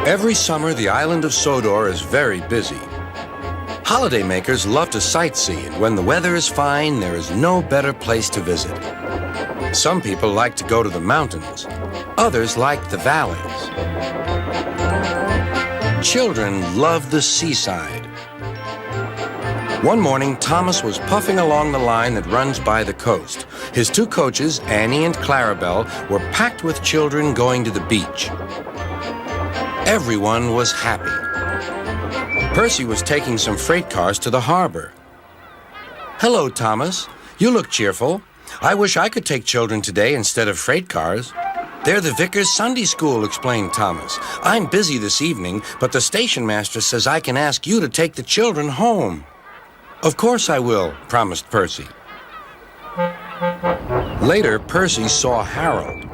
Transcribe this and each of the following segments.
Every summer, the island of Sodor is very busy. Holidaymakers love to sightsee, and when the weather is fine, there is no better place to visit. Some people like to go to the mountains. Others like the valleys. Children love the seaside. One morning, Thomas was puffing along the line that runs by the coast. His two coaches, Annie and Clarabelle, were packed with children going to the beach. Everyone was happy. Percy was taking some freight cars to the harbor. "Hello, Thomas. You look cheerful. I wish I could take children today instead of freight cars." "They're the Vickers Sunday School," explained Thomas. "I'm busy this evening, but the station master says I can ask you to take the children home." "Of course I will," promised Percy. Later, Percy saw Harold.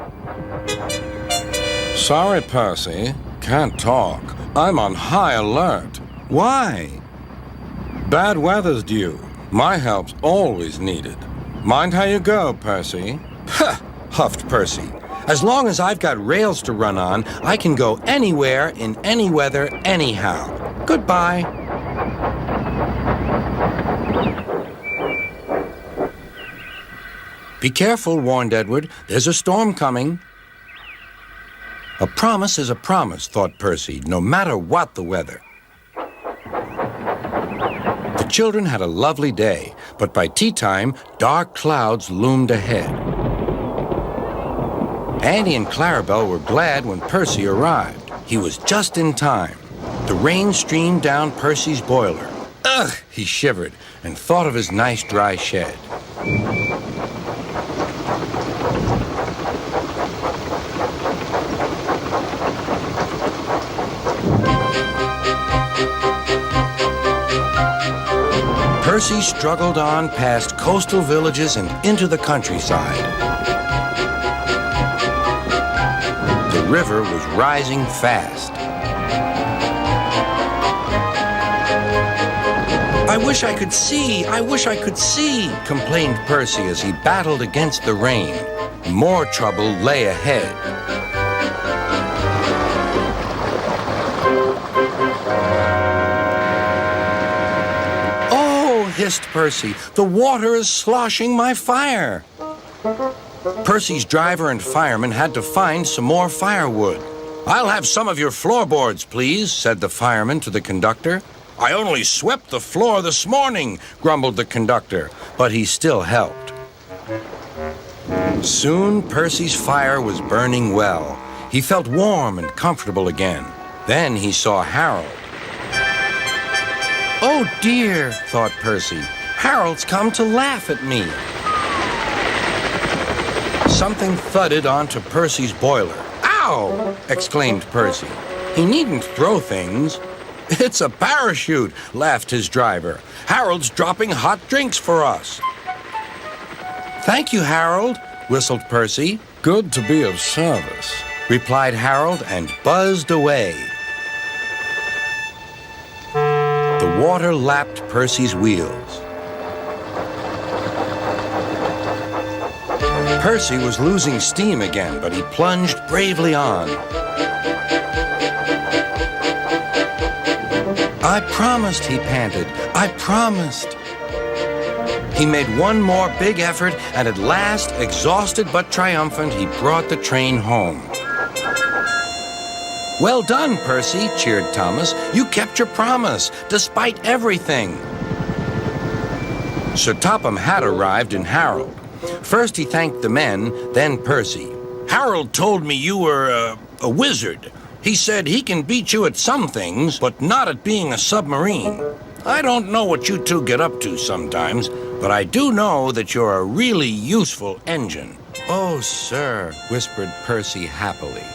"Sorry, Percy. Can't talk. I'm on high alert." "Why?" "Bad weather's due. My help's always needed." "Mind how you go, Percy." "Huh," huffed Percy. "As long as I've got rails to run on, I can go anywhere in any weather anyhow. Goodbye." "Be careful," warned Edward. "There's a storm coming." A promise is a promise, thought Percy, no matter what the weather. The children had a lovely day, but by tea time, dark clouds loomed ahead. Annie and Clarabelle were glad when Percy arrived. He was just in time. The rain streamed down Percy's boiler. Ugh, he shivered and thought of his nice dry shed. Percy struggled on past coastal villages and into the countryside. The river was rising fast. "I wish I could see! I wish I could see!" complained Percy as he battled against the rain. More trouble lay ahead. Hissed Percy. "The water is sloshing my fire." Percy's driver and fireman had to find some more firewood. "I'll have some of your floorboards, please," said the fireman to the conductor. "I only swept the floor this morning," grumbled the conductor, but he still helped. Soon Percy's fire was burning well. He felt warm and comfortable again. Then he saw Harold. "Oh dear," thought Percy. "Harold's come to laugh at me." Something thudded onto Percy's boiler. "Ow!" exclaimed Percy. "He needn't throw things." "It's a parachute," laughed his driver. "Harold's dropping hot drinks for us." "Thank you, Harold," whistled Percy. "Good to be of service," replied Harold and buzzed away. The water lapped Percy's wheels. Percy was losing steam again, but he plunged bravely on. "I promised," he panted. "I promised." He made one more big effort, and at last, exhausted but triumphant, he brought the train home. "Well done, Percy," cheered Thomas. "You kept your promise, despite everything." Sir Topham had arrived in Harold. First he thanked the men, then Percy. "Harold told me you were a wizard. He said he can beat you at some things, but not at being a submarine. I don't know what you two get up to sometimes, but I do know that you're a really useful engine." "Oh, sir," whispered Percy happily.